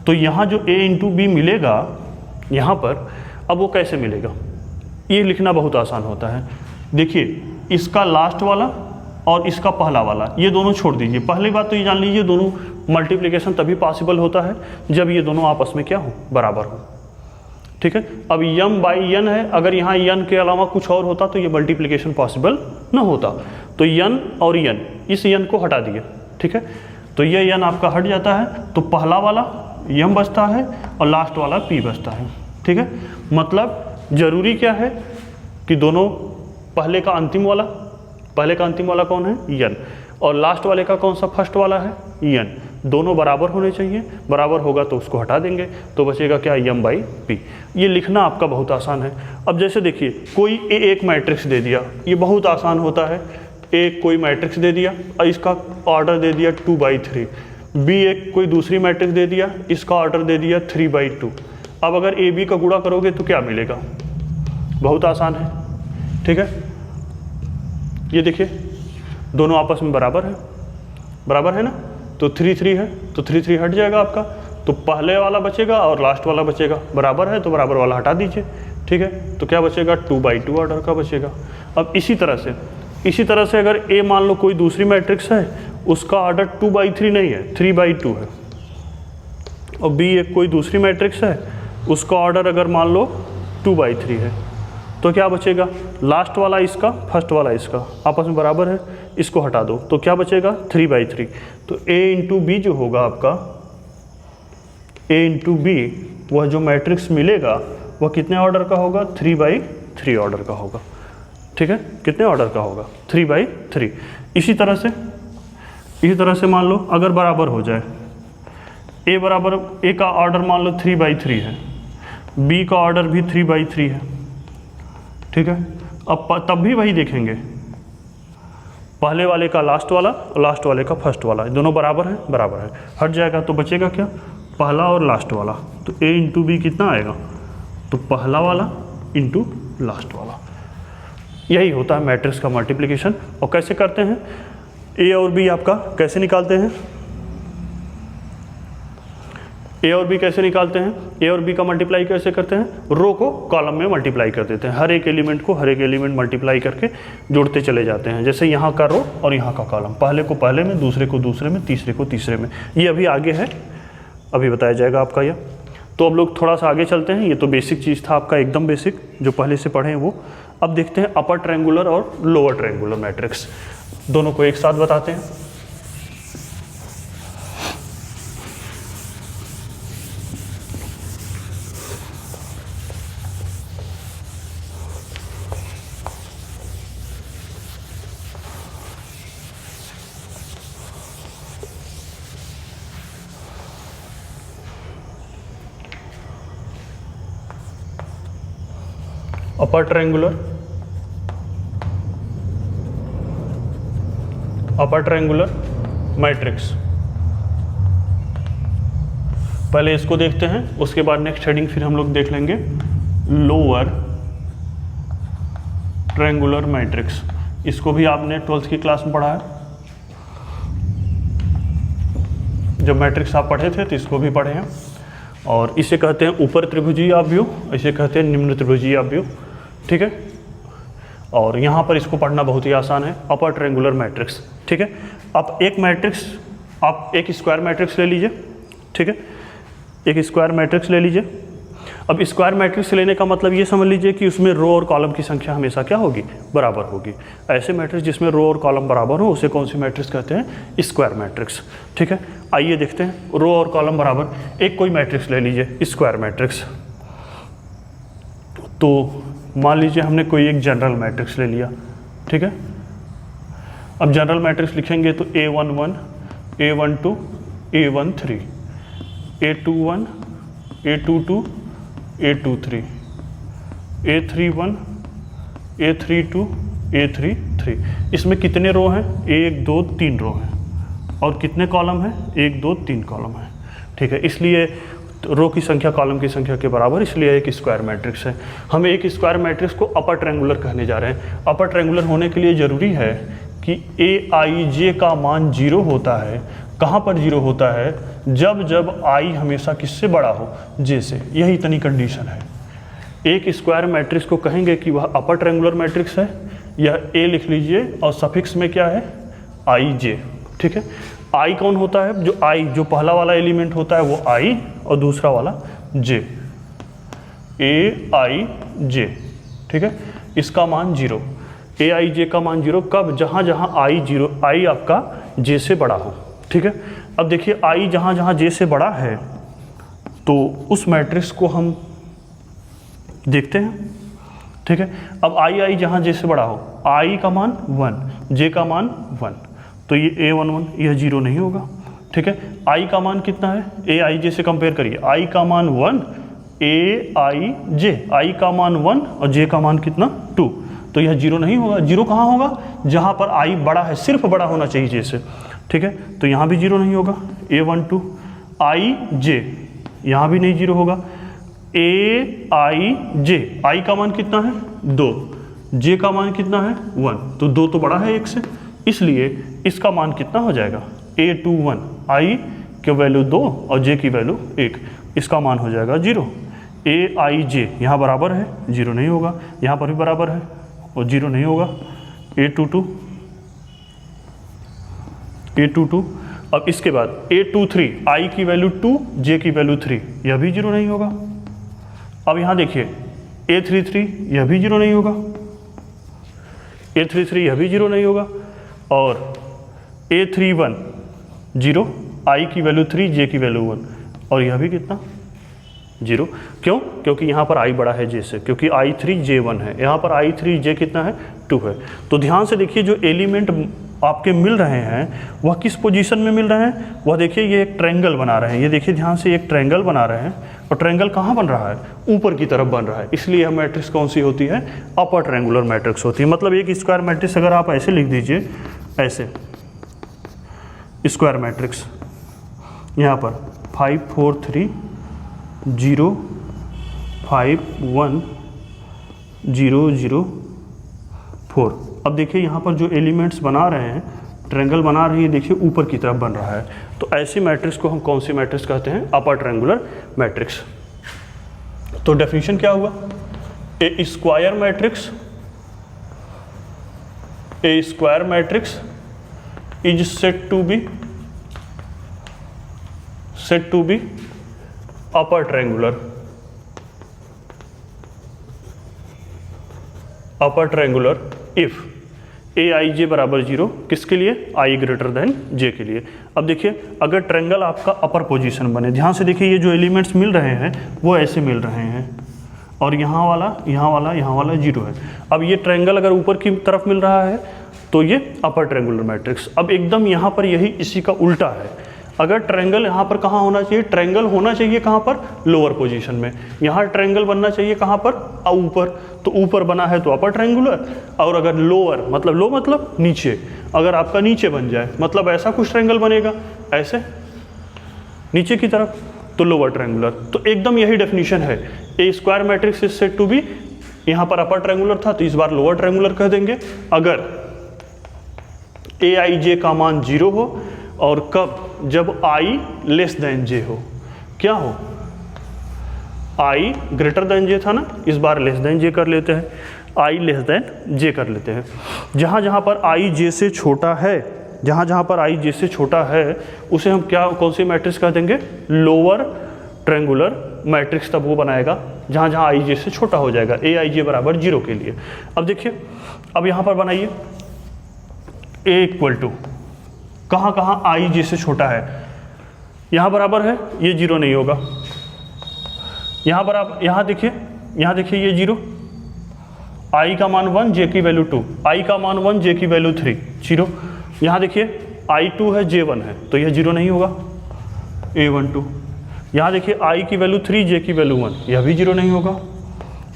तो यहाँ जो a इंटू बी मिलेगा यहाँ पर, अब वो कैसे मिलेगा? ये लिखना बहुत आसान होता है। देखिए इसका लास्ट वाला और इसका पहला वाला, ये दोनों छोड़ दीजिए। पहली बात तो ये जान लीजिए दोनों मल्टीप्लिकेशन तभी पॉसिबल होता है जब ये दोनों आपस में क्या हो? बराबर हो, ठीक है। अब m/n है, अगर यहाँ n के अलावा कुछ और होता तो ये मल्टीप्लिकेशन पॉसिबल न होता। तो n और n, इस n को हटा दिए, ठीक है, तो ये n आपका हट जाता है, तो पहला वाला m बचता है और लास्ट वाला p बचता है, ठीक है। मतलब जरूरी क्या है कि दोनों, पहले का अंतिम वाला कौन है? n, और लास्ट वाले का कौन सा फर्स्ट वाला है? n, दोनों बराबर होने चाहिए। बराबर होगा तो उसको हटा देंगे तो बचेगा क्या? m/p। ये लिखना आपका बहुत आसान है। अब जैसे देखिए कोई एक मैट्रिक्स दे दिया, ये बहुत आसान होता है। एक कोई मैट्रिक्स दे दिया और इसका ऑर्डर दे दिया 2/3, b एक कोई दूसरी मैट्रिक्स दे दिया, इसका ऑर्डर दे दिया 3/2। अब अगर a b का गुणा करोगे तो क्या मिलेगा? बहुत आसान है, ठीक है। ये देखिए दोनों आपस में बराबर है ना, तो 3 है, तो 3 हट जाएगा आपका, तो पहले वाला बचेगा और लास्ट वाला बचेगा। बराबर है तो बराबर वाला हटा दीजिए, ठीक है, तो क्या बचेगा? 2/2 ऑर्डर का बचेगा। अब इसी तरह से अगर a मान लो कोई दूसरी मैट्रिक्स है, उसका ऑर्डर 2/3 नहीं है, 3/2 है, और b एक कोई दूसरी मैट्रिक्स है, उसका ऑर्डर अगर मान लो 2/3 है, तो क्या बचेगा? लास्ट वाला इसका, फर्स्ट वाला इसका, आपस में बराबर है, इसको हटा दो तो क्या बचेगा? 3/3। तो a इंटू बी जो होगा आपका, a इंटू बी, वह जो मैट्रिक्स मिलेगा वह कितने ऑर्डर का होगा? 3/3 ऑर्डर का होगा, ठीक है। कितने ऑर्डर का होगा? 3/3। इसी तरह से मान लो अगर बराबर हो जाए, a का ऑर्डर मान लो 3/3 है, b का ऑर्डर भी 3/3 है, ठीक है। अब तब भी वही देखेंगे, पहले वाले का लास्ट वाला और लास्ट वाले का फर्स्ट वाला, दोनों बराबर है, हट जाएगा तो बचेगा क्या? पहला और लास्ट वाला। तो a इंटू बी कितना आएगा? तो पहला वाला इंटू लास्ट वाला। यही होता है मैट्रिक्स का मल्टीप्लिकेशन। और कैसे करते हैं? a और b आपका कैसे निकालते हैं? a और b कैसे निकालते हैं? a और b का मल्टीप्लाई कैसे करते हैं? रो को कॉलम में मल्टीप्लाई कर देते हैं, हर एक एलिमेंट मल्टीप्लाई करके जोड़ते चले जाते हैं। जैसे यहाँ का रो और यहाँ का कॉलम, पहले को पहले में, दूसरे को दूसरे में, तीसरे को तीसरे में। ये अभी आगे है, अभी बताया जाएगा आपका यह। तो अब लोग थोड़ा सा आगे चलते हैं। ये तो बेसिक चीज़ था आपका, एकदम बेसिक, जो पहले से पढ़े हैं वो। अब देखते हैं अपर ट्रायंगुलर और लोअर ट्रायंगुलर मैट्रिक्स, दोनों को एक साथ बताते हैं। Upper triangular matrix. पहले इसको देखते हैं, उसके बाद नेक्स्ट हेडिंग फिर हम लोग देख लेंगे लोअर ट्रायंगुलर मैट्रिक्स। इसको भी आपने 12th की क्लास में पढ़ा है, जब मैट्रिक्स आप पढ़े थे तो इसको भी पढ़े हैं। और इसे कहते हैं ऊपर त्रिभुजीय आव्यूह, इसे कहते हैं निम्न त्रिभुजीय आव्यूह, ठीक है। और यहाँ पर इसको पढ़ना बहुत ही आसान है, अपर ट्रायंगुलर मैट्रिक्स, ठीक है। अब एक मैट्रिक्स, आप एक स्क्वायर मैट्रिक्स ले लीजिए, ठीक है, एक स्क्वायर मैट्रिक्स ले लीजिए। अब स्क्वायर मैट्रिक्स लेने का मतलब ये समझ लीजिए कि उसमें रो और कॉलम की संख्या हमेशा क्या होगी, बराबर होगी। ऐसे मैट्रिक्स जिसमें रो और कॉलम बराबर हो उसे कौन सी मैट्रिक्स कहते हैं, स्क्वायर मैट्रिक्स, ठीक है। आइए देखते हैं, रो और कॉलम बराबर एक कोई मैट्रिक्स ले लीजिए, स्क्वायर मैट्रिक्स। तो मान लीजिए हमने कोई एक जनरल मैट्रिक्स ले लिया, ठीक है। अब जनरल मैट्रिक्स लिखेंगे तो A11, A12, A13, A21, A22, A23, A31, A32, A33। इसमें कितने रो हैं, 1 2 3 रो हैं। और कितने कॉलम हैं, 1 2 3 कॉलम हैं, ठीक है। इसलिए रो की संख्या कॉलम की संख्या के बराबर, इसलिए एक स्क्वायर मैट्रिक्स है। हम एक स्क्वायर मैट्रिक्स को अपर ट्रायंगुलर कहने जा रहे हैं। अपर ट्रायंगुलर होने के लिए ज़रूरी है कि aij का मान 0 होता है। कहाँ पर 0 होता है, जब जब i हमेशा किससे बड़ा हो, j से। यही इतनी कंडीशन है। एक स्क्वायर मैट्रिक्स को कहेंगे कि वह अपर ट्रायंगुलर मैट्रिक्स है, यह a लिख लीजिए और सफिक्स में क्या है, ij, ठीक है। i कौन होता है, जो i जो पहला वाला एलिमेंट होता है वो i और दूसरा वाला j, aij, ठीक है। इसका मान 0, aij का मान 0 कब, जहाँ जहाँ i आपका j से बड़ा हो, ठीक है। अब देखिए i जहाँ जहाँ j से बड़ा है तो उस मैट्रिक्स को हम देखते हैं, ठीक है। अब i जहाँ j से बड़ा हो, i का मान 1, j का मान 1, तो ये A11 यह 0 नहीं होगा, ठीक है। i का मान कितना है, aij से कंपेयर करिए, i का मान 1, aij, i का मान 1 और j का मान कितना 2, तो यह 0 नहीं होगा। 0 कहाँ होगा, जहाँ पर i बड़ा है, सिर्फ बड़ा होना चाहिए j से, ठीक है। तो यहाँ भी 0 नहीं होगा। A12, ij, यहाँ भी नहीं 0 होगा। aij, i का मान कितना है 2, j का मान कितना है 1, तो 2 तो बड़ा है 1 से, इसलिए इसका मान कितना हो जाएगा, A21, i की वैल्यू 2 और j की वैल्यू 1, इसका मान हो जाएगा 0। aij यहाँ बराबर है, 0 नहीं होगा, यहाँ पर भी बराबर है और 0 नहीं होगा। A22, अब इसके बाद A23, i की वैल्यू 2, j की वैल्यू 3, यह भी 0 नहीं होगा। अब यहाँ देखिए A33, यह भी 0 नहीं होगा, A33 यह भी 0 नहीं होगा। और A31 0, i की वैल्यू 3, j की वैल्यू 1, और यह भी कितना 0। क्यों, क्योंकि यहाँ पर i बड़ा है j से, क्योंकि i3 j1 है, यहाँ पर i3 j कितना है 2 है। तो ध्यान से देखिए, जो एलिमेंट आपके मिल रहे हैं वह किस पोजीशन में मिल रहे हैं, वह देखिए ये एक ट्रायंगल बना रहे हैं। ये देखिए ध्यान से, एक ट्रायंगल बना रहे हैं और ट्रायंगल कहाँ बन रहा है, ऊपर की तरफ बन रहा है, इसलिए यह मैट्रिक्स कौन सी होती है, अपर ट्रायंगुलर मैट्रिक्स होती है। मतलब एक स्क्वायर मैट्रिक्स अगर आप ऐसे लिख दीजिए, ऐसे स्क्वायर मैट्रिक्स, यहाँ पर 5 4 3 0 5 1 0 0 4। अब देखिए यहाँ पर जो एलिमेंट्स बना रहे हैं, ट्रायंगल बना रही है, देखिए ऊपर की तरफ बन रहा है, तो ऐसी मैट्रिक्स को हम कौन सी मैट्रिक्स कहते हैं, अपर ट्रायंगुलर मैट्रिक्स। तो डेफिनेशन क्या हुआ, a square matrix is said to be upper triangular if aij बराबर 0, किसके लिए, i ग्रेटर देन j के लिए। अब देखिए अगर ट्रायंगल आपका अपर पोजीशन बने, ध्यान से देखिए, ये जो एलिमेंट्स मिल रहे हैं वो ऐसे मिल रहे हैं और यहाँ वाला 0 है। अब ये ट्रायंगल अगर ऊपर की तरफ मिल रहा है तो ये अपर ट्रायंगुलर मैट्रिक्स। अब एकदम यहाँ पर यही इसी का उल्टा है, अगर ट्रायंगल यहाँ पर कहाँ होना चाहिए, ट्रायंगल होना चाहिए कहाँ पर, लोअर पोजीशन में। यहाँ ट्रायंगल बनना चाहिए कहाँ पर, ऊपर, तो ऊपर बना है तो अपर ट्रायंगुलर, और अगर लोअर मतलब लो मतलब नीचे, अगर आपका नीचे बन जाए मतलब ऐसा कुछ ट्रायंगल बनेगा, ऐसे नीचे की तरफ, तो लोअर ट्रायंगुलर। तो एकदम यही डेफिनेशन है, a square matrix is said to be, यहाँ पर अपर ट्रायंगुलर था तो इस बार लोअर ट्रायंगुलर कह देंगे, अगर ए आई जे का मान 0 हो, और कब, जब आई लेस देन जे हो। क्या हो, आई ग्रेटर देन जे था ना, इस बार लेस देन जे कर लेते हैं, आई लेस देन जे कर लेते हैं। जहाँ जहाँ पर आई जे से छोटा है, जहाँ जहाँ पर आई जे से छोटा है उसे हम क्या, कौन सी मैट्रिक्स कह देंगे, लोअर ट्रायंगुलर मैट्रिक्स तब वो बनाएगा जहाँ जहाँ आई जे से छोटा हो जाएगा, ए आई जे बराबर 0 के लिए। अब देखिए, अब यहाँ पर बनाइए ए इक्वल टू, कहाँ कहाँ आई जे से छोटा है, यहाँ बराबर है, ये 0 नहीं होगा, यहाँ बराबर, यहाँ देखिए ये 0, आई का मान 1, जे की वैल्यू 2, आई का मान 1, जे की वैल्यू 3, 0। यहाँ देखिए I2 है, J1 है, तो यह 0 नहीं होगा, A12। यहाँ देखिए I की वैल्यू 3, J की वैल्यू 1, यह भी 0 नहीं होगा,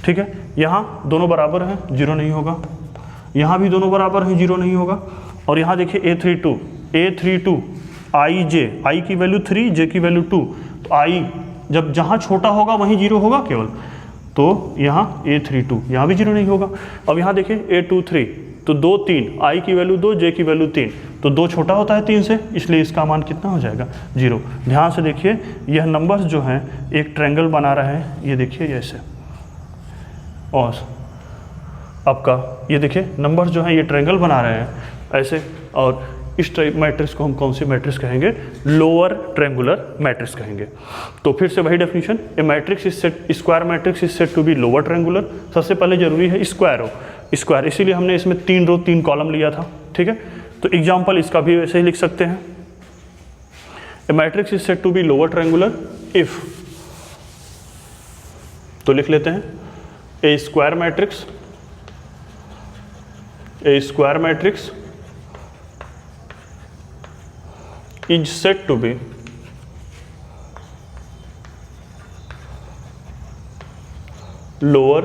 ठीक है। यहाँ दोनों बराबर हैं, 0 नहीं होगा, यहाँ भी दोनों बराबर हैं, 0 नहीं होगा। और यहाँ देखिए A32 I की वैल्यू 3, J की वैल्यू 2, तो I जब जहाँ छोटा होगा वहीं 0 होगा केवल, तो यहाँ A32, यहाँ भी 0 नहीं होगा। अब यहाँ देखिए A23, तो 2 3, I की वैल्यू 2, J की वैल्यू 3, तो 2 छोटा होता है 3 से, इसलिए इसका मान कितना हो जाएगा, 0। ध्यान से देखिए, यह नंबर्स जो हैं एक ट्रायंगल बना रहे हैं, ये देखिए ऐसे, और आपका ये देखिए नंबर्स जो हैं ये ट्रायंगल बना रहे हैं ऐसे, और इस मैट्रिक्स को हम कौन सी मैट्रिक्स कहेंगे, लोअर ट्रायंगुलर मैट्रिक्स कहेंगे। तो फिर से वही definition, a matrix is said, square matrix is said to be lower triangular. सबसे पहले जरूरी है स्क्वायर हो, स्क्वायर, इसीलिए हमने इसमें 3 रो 3 कॉलम लिया था, ठीक है। तो एग्जाम्पल इसका भी वैसे ही लिख सकते हैं, a matrix is said to be lower triangular if, तो लिख लेते हैं a square matrix, a square matrix is said to be lower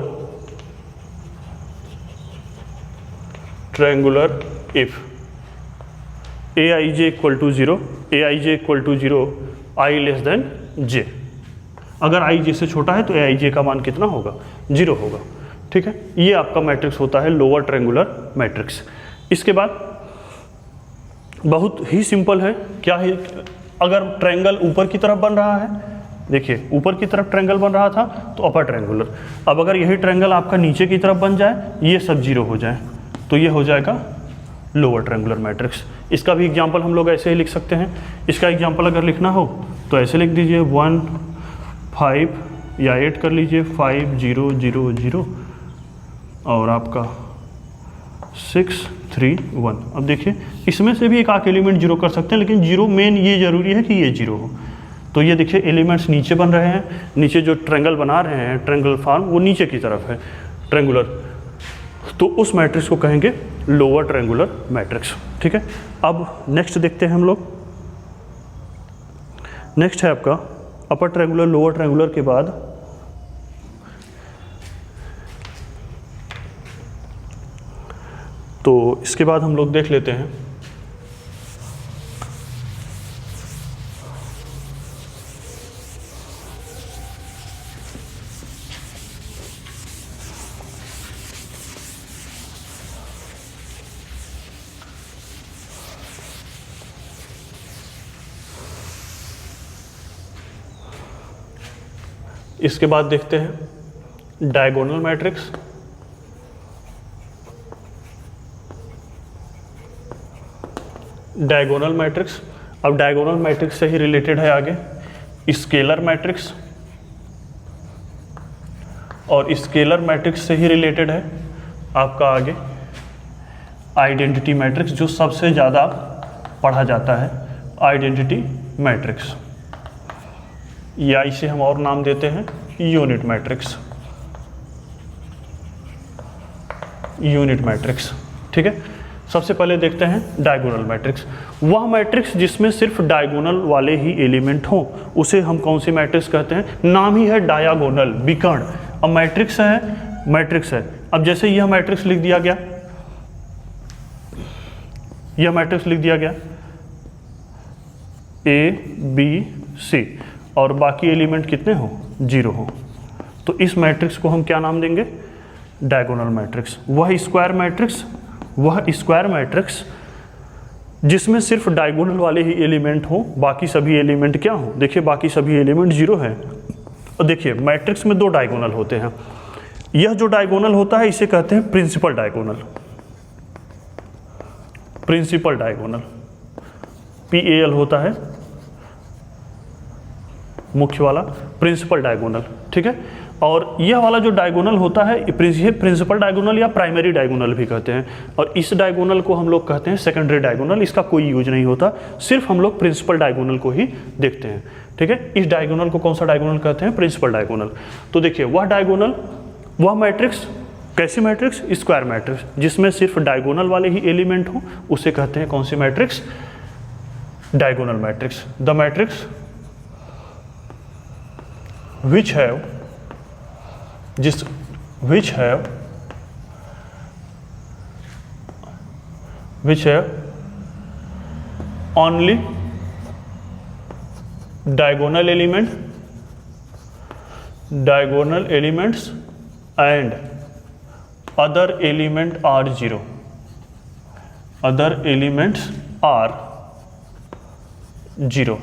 triangular if aij equal to 0, aij equal to 0, I less than j। अगर i j से छोटा है तो aij का मान कितना होगा, 0 होगा, ठीक है। ये आपका मैट्रिक्स होता है लोअर ट्रायंगुलर मैट्रिक्स। इसके बाद बहुत ही सिंपल है, क्या है, अगर ट्रायंगल ऊपर की तरफ बन रहा है, देखिए ऊपर की तरफ ट्रायंगल बन रहा था तो अपर ट्रायंगुलर। अब अगर यही ट्रायंगल आपका नीचे की तरफ बन जाए, ये सब 0 हो जाए, तो ये हो जाएगा लोअर ट्रायंगुलर मैट्रिक्स। इसका भी एग्जांपल हम लोग ऐसे ही लिख सकते हैं। इसका एग्जांपल अगर लिखना हो तो ऐसे लिख दीजिए 1 5 या 8 कर लीजिए, 5 0 0 0 और आपका 6 3 1। अब देखिए इसमें से भी एक आख एलिमेंट 0 कर सकते हैं, लेकिन 0 मेन ये जरूरी है कि ये 0 हो। तो ये देखिए एलिमेंट्स नीचे बन रहे हैं, नीचे जो ट्रायंगल बना रहे हैं ट्रायंगल फॉर्म वो नीचे की तरफ है ट्रायंगुलर, तो उस मैट्रिक्स को कहेंगे लोअर ट्रायंगुलर मैट्रिक्स, ठीक है। अब नेक्स्ट देखते हैं हम लोग, नेक्स्ट है आपका अपर ट्रायंगुलर लोअर ट्रायंगुलर के बाद तो इसके बाद हम लोग देख लेते हैं इसके बाद देखते हैं डायगोनल मैट्रिक्स। डायगोनल मैट्रिक्स, अब डायगोनल मैट्रिक्स से ही रिलेटेड है आगे स्केलर मैट्रिक्स, और स्केलर मैट्रिक्स से ही रिलेटेड है आपका आगे आइडेंटिटी मैट्रिक्स, जो सबसे ज़्यादा पढ़ा जाता है आइडेंटिटी मैट्रिक्स, या इसे हम और नाम देते हैं यूनिट मैट्रिक्स, यूनिट मैट्रिक्स, ठीक है। सबसे पहले देखते हैं डायगोनल मैट्रिक्स। वह मैट्रिक्स जिसमें सिर्फ डायगोनल वाले ही एलिमेंट हों उसे हम कौन सी मैट्रिक्स कहते हैं? नाम ही है डायगोनल, विकर्ण। अब मैट्रिक्स है। अब जैसे यह मैट्रिक्स लिख दिया गया, A B C और बाकी एलिमेंट कितने हो? 0 हो, तो इस मैट्रिक्स को हम क्या नाम देंगे? Diagonal matrix. वह स्क्वायर मैट्रिक्स जिसमें सिर्फ डायगोनल वाले ही एलिमेंट हो, बाकी सभी एलिमेंट क्या हो? देखिए बाकी सभी एलिमेंट 0 हैं। और देखिए मैट्रिक्स में 2 डायगोनल होते हैं। यह जो डायगोनल होता है इसे कहते हैं प्रिंसिपल डायगोनल। PAL होता है मुख्य वाला, प्रिंसिपल डायगोनल, ठीक है। और यह वाला जो डायगोनल होता है प्रिंसिपल डायगोनल या प्राइमरी डायगोनल भी कहते हैं। और इस डायगोनल को हम लोग कहते हैं सेकेंडरी डायगोनल। इसका कोई यूज नहीं होता, सिर्फ हम लोग प्रिंसिपल डायगोनल को ही देखते हैं, ठीक है। इस डायगोनल को कौन सा डायगोनल कहते हैं? Principal diagonal. तो देखिए वह मैट्रिक्स कैसी मैट्रिक्स? स्क्वायर मैट्रिक्स जिसमें सिर्फ डायगोनल वाले ही एलिमेंट हो उसे कहते हैं कौन सी matrix? Diagonal matrix. The matrix which have only diagonal elements and other element are 0. Other elements are 0.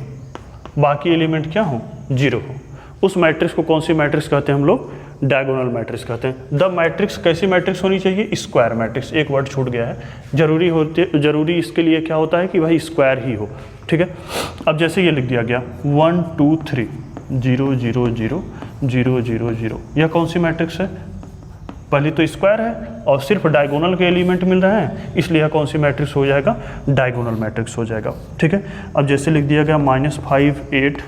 बाकी एलिमेंट क्या हो? 0 हो। उस मैट्रिक्स को कौन सी मैट्रिक्स कहते हैं हम लोग? डायगोनल मैट्रिक्स कहते हैं। द मैट्रिक्स कैसी मैट्रिक्स होनी चाहिए? Square matrix. एक वर्ड छूट गया है, जरूरी इसके लिए क्या होता है कि भाई स्क्वायर ही हो, ठीक है। अब जैसे ये लिख दिया गया 1 2 3 0 0 0 0 0 0, यह कौन सी मैट्रिक्स है? पहली तो स्क्वायर है और सिर्फ डायगोनल के एलिमेंट मिल रहे हैं, इसलिए यह कौन सी मैट्रिक्स हो जाएगा? डायगोनल मैट्रिक्स हो जाएगा, ठीक है। अब जैसे लिख दिया गया -5 8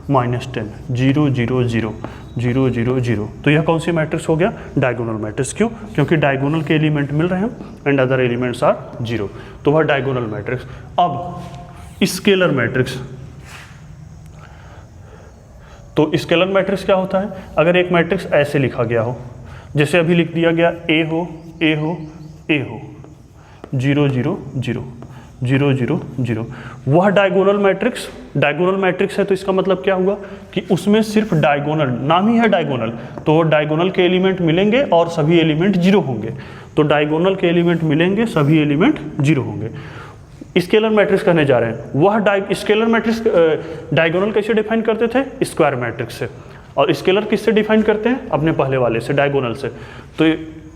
-10 0 0 0 0 0 0, तो यह कौन सी मैट्रिक्स हो गया? Diagonal matrix. क्यों? क्योंकि डायगोनल के एलिमेंट मिल रहे हैं एंड अदर एलिमेंट्स आर 0, तो वह डायगोनल मैट्रिक्स। अब स्केलर मैट्रिक्स, तो स्केलर मैट्रिक्स क्या होता है? अगर एक मैट्रिक्स ऐसे लिखा गया हो, जैसे अभी लिख दिया गया A हो 0 0 0 0 0 0, वह डायगोनल मैट्रिक्स है। तो इसका मतलब क्या हुआ कि उसमें सिर्फ डायगोनल, नाम ही है डायगोनल, तो डायगोनल के एलिमेंट मिलेंगे और सभी एलिमेंट 0 होंगे। तो डायगोनल के एलिमेंट मिलेंगे, सभी एलिमेंट 0 होंगे। स्केलर मैट्रिक्स कहने जा रहे हैं। वह स्केलर मैट्रिक्स डायगोनल कैसे डिफाइन करते थे? स्क्वायर मैट्रिक्स से। और स्केलर किससे डिफाइन करते हैं? अपने पहले वाले से, डायगोनल से। तो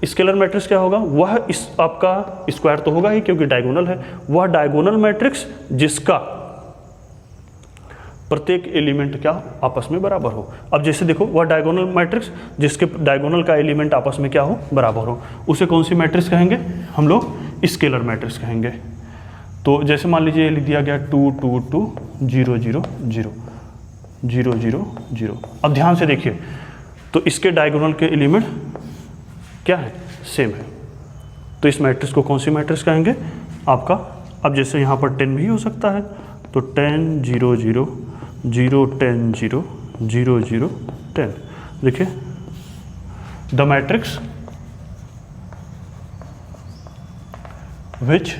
स्केलर मैट्रिक्स क्या होगा? वह आपका स्क्वायर तो होगा ही क्योंकि डायगोनल है। वह डायगोनल मैट्रिक्स जिसका प्रत्येक एलिमेंट क्या आपस में बराबर हो। अब जैसे देखो, वह डायगोनल मैट्रिक्स जिसके डायगोनल का एलिमेंट आपस में क्या हो? बराबर हो, उसे कौन सी मैट्रिक्स कहेंगे? हम लोग स्केलर मैट्रिक्स कहेंगे। तो जैसे मान लीजिए लिख दिया गया 2 2 2 0 0 0 0 0 0। अब ध्यान से देखिए, तो इसके डायगोनल के एलिमेंट क्या है? सेम है। तो इस मैट्रिक्स को कौन सी मैट्रिक्स कहेंगे? आपका, अब जैसे यहाँ पर 10 भी हो सकता है, तो 10 0 0 0 10 0 0 0 10। देखिए the matrix which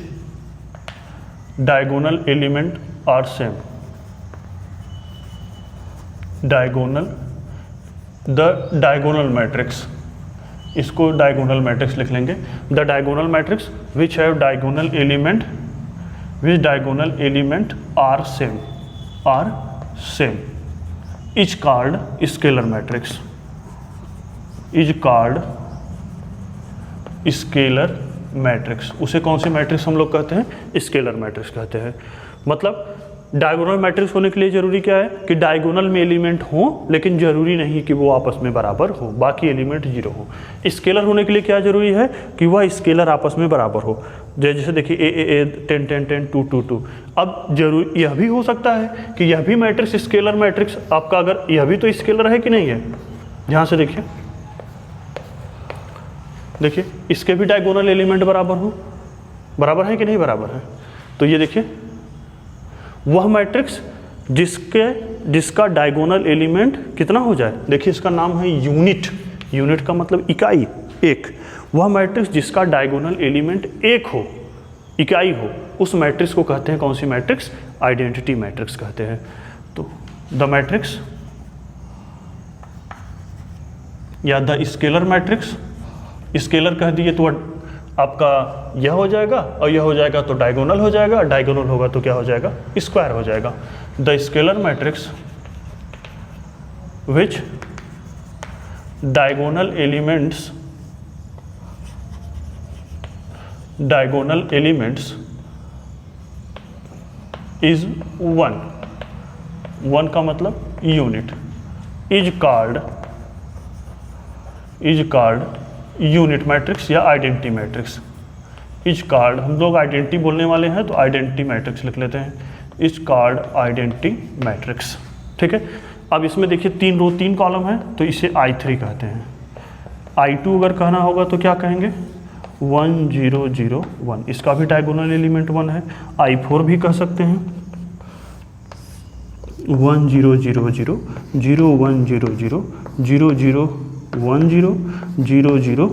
diagonal element are same, the diagonal matrix, इसको डायगोनल मैट्रिक्स लिख लेंगे। The diagonal matrix which have diagonal element are same is called scalar matrix, scalar matrix. उसे कौन सी मैट्रिक्स हम लोग कहते हैं? स्केलर मैट्रिक्स कहते हैं। मतलब डायगोनल मैट्रिक्स होने के लिए जरूरी क्या है कि डायगोनल में एलिमेंट हो, लेकिन जरूरी नहीं कि वो आपस में बराबर हो, बाकी एलिमेंट 0 हो। स्केलर होने के लिए क्या जरूरी है कि वह स्केलर आपस में बराबर हो। जैसे देखिए A 10 10 10 2 2 2। अब जरूर यह भी हो सकता है कि यह भी मैट्रिक्स स्केलर मैट्रिक्स आपका, अगर यह भी तो स्केलर है कि नहीं है। ध्यान से देखिए इसके भी डायगोनल एलिमेंट बराबर हो, बराबर है कि नहीं बराबर है? तो ये देखिए वह मैट्रिक्स जिसका डायगोनल एलिमेंट कितना हो जाए, देखिए इसका नाम है यूनिट, यूनिट का मतलब इकाई, एक। वह मैट्रिक्स जिसका डायगोनल एलिमेंट एक हो, इकाई हो, उस मैट्रिक्स को कहते हैं कौन सी मैट्रिक्स? आइडेंटिटी मैट्रिक्स कहते हैं। तो द मैट्रिक्स या द स्केलर मैट्रिक्स, स्केलर कह दिए तो आपका यह हो जाएगा और यह हो जाएगा तो डायगोनल हो जाएगा, डायगोनल होगा तो क्या हो जाएगा? स्क्वायर हो जाएगा। The scalar matrix which diagonal elements is one, one का मतलब unit, is called unit matrix या आइडेंटिटी मैट्रिक्स। इज कॉल्ड, हम लोग आइडेंटिटी बोलने वाले हैं तो आइडेंटिटी मैट्रिक्स लिख लेते हैं, इज कॉल्ड आइडेंटिटी मैट्रिक्स। ठीक है, अब इसमें देखिए 3 रो 3 कॉलम है तो इसे I3 कहते हैं। I2 अगर कहना होगा तो क्या कहेंगे? 1 0 0 1, इसका भी डायगोनल एलिमेंट 1 है। I4 भी कह सकते हैं 1 0 0 0 0 1 0 0 0 0 1 0 0 0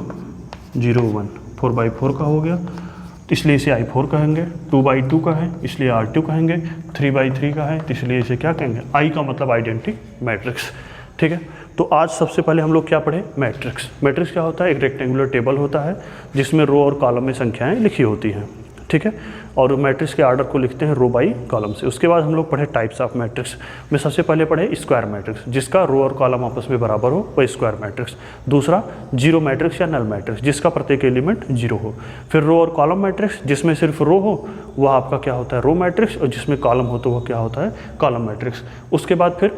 0 1, 4/4 का हो गया तो इसलिए इसे I4 कहेंगे। 2/2 का है इसलिए R2 कहेंगे। 3/3 का है तो इसलिए इसे क्या कहेंगे? I का मतलब आइडेंटिटी मैट्रिक्स। ठीक है, तो आज सबसे पहले हम लोग क्या पढ़े? मैट्रिक्स। मैट्रिक्स क्या होता है? एक रेक्टेंगुलर टेबल होता है जिसमें रो और कॉलम में संख्याएं लिखी होती हैं। ठीक है, और मैट्रिक्स के आर्डर को लिखते हैं रो बाई कॉलम से। उसके बाद हम लोग पढ़े टाइप्स ऑफ मैट्रिक्स में सबसे पहले पढ़े स्क्वायर मैट्रिक्स, जिसका रो और कॉलम आपस में बराबर हो वह स्क्वायर मैट्रिक्स। दूसरा जीरो मैट्रिक्स या नल मैट्रिक्स, जिसका प्रत्येक एलिमेंट जीरो हो। फिर रो और कॉलम मैट्रिक्स, जिसमें सिर्फ रो हो वह आपका क्या होता है? रो मैट्रिक्स, और जिसमें कॉलम हो तो वह क्या होता है? Column matrix. उसके बाद फिर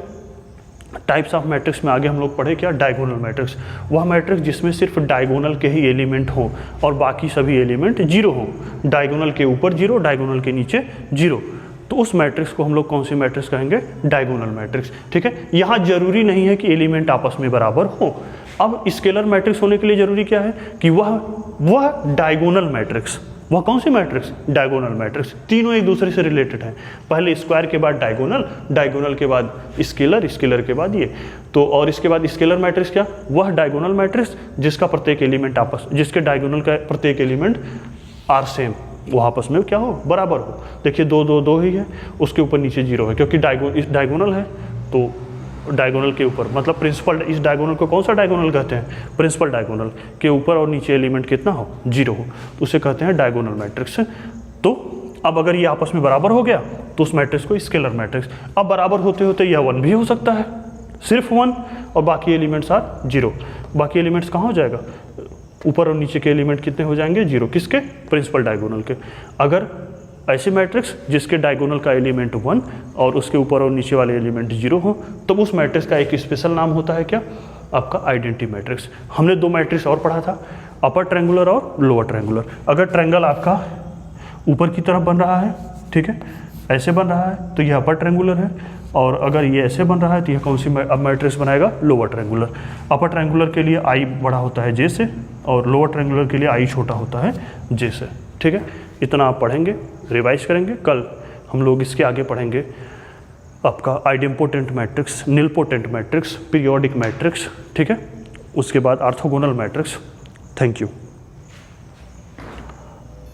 टाइप्स ऑफ मैट्रिक्स में आगे हम लोग पढ़े क्या? डायगोनल मैट्रिक्स, वह मैट्रिक्स जिसमें सिर्फ डायगोनल के ही एलिमेंट हो और बाकी सभी एलिमेंट जीरो हो। डायगोनल के ऊपर जीरो, डायगोनल के नीचे जीरो, तो उस मैट्रिक्स को हम लोग कौन सी मैट्रिक्स कहेंगे? Diagonal matrix. ठीक है, यहाँ जरूरी नहीं है कि एलिमेंट आपस में बराबर हो। अब स्केलर मैट्रिक्स होने के लिए जरूरी क्या है? कि वह डायगोनल मैट्रिक्स, वह कौन सी मैट्रिक्स? Diagonal matrix. तीनों एक दूसरे से रिलेटेड हैं, पहले स्क्वायर के बाद डायगोनल, डायगोनल के बाद स्केलर, स्केलर के बाद ये तो, और इसके बाद स्केलर मैट्रिक्स क्या? वह डायगोनल मैट्रिक्स जिसका प्रत्येक एलिमेंट जिसके डायगोनल का प्रत्येक एलिमेंट आर सेम, वो आपस में क्या हो? बराबर हो। देखिए 2 2 2 ही है, उसके ऊपर नीचे जीरो है, क्योंकि डायगोनल है तो डायगोनल के ऊपर मतलब प्रिंसिपल, इस डायगोनल को कौन सा डायगोनल कहते हैं? प्रिंसिपल डायगोनल के ऊपर और नीचे एलिमेंट कितना हो? जीरो हो, तो उसे कहते हैं डायगोनल मैट्रिक्स। तो अब अगर ये आपस में बराबर हो गया तो उस मैट्रिक्स को स्केलर मैट्रिक्स। अब बराबर होते होते यह 1 भी हो सकता है, सिर्फ 1, और बाकी एलिमेंट्स आर जीरो। बाकी एलिमेंट्स कहाँ हो जाएगा? ऊपर और नीचे के एलिमेंट कितने हो जाएंगे? जीरो। किसके? प्रिंसिपल डायगोनल के। अगर ऐसे मैट्रिक्स जिसके डायगोनल का एलिमेंट 1 और उसके ऊपर और नीचे वाले एलिमेंट जीरो हो, तो उस मैट्रिक्स का एक स्पेशल नाम होता है क्या? आपका आइडेंटिटी मैट्रिक्स। हमने 2 मैट्रिक्स और पढ़ा था, अपर ट्रायंगुलर और लोअर ट्रायंगुलर। अगर ट्रायंगल आपका ऊपर की तरफ बन रहा है, ठीक है, ऐसे बन रहा है तो यह अपर ट्रायंगुलर है, और अगर ये ऐसे बन रहा है तो यह कौन सी मैट्रिक्स बनाएगा? Lower triangular. अपर ट्रायंगुलर के लिए आई बड़ा होता है जे से, और लोअर ट्रायंगुलर के लिए आई छोटा होता है जे से। ठीक है, इतना आप पढ़ेंगे, रिवाइज करेंगे। कल हम लोग इसके आगे पढ़ेंगे आपका idempotent matrix, nilpotent matrix, periodic matrix. ठीक है, उसके बाद ऑर्थोगोनल मैट्रिक्स। Thank you.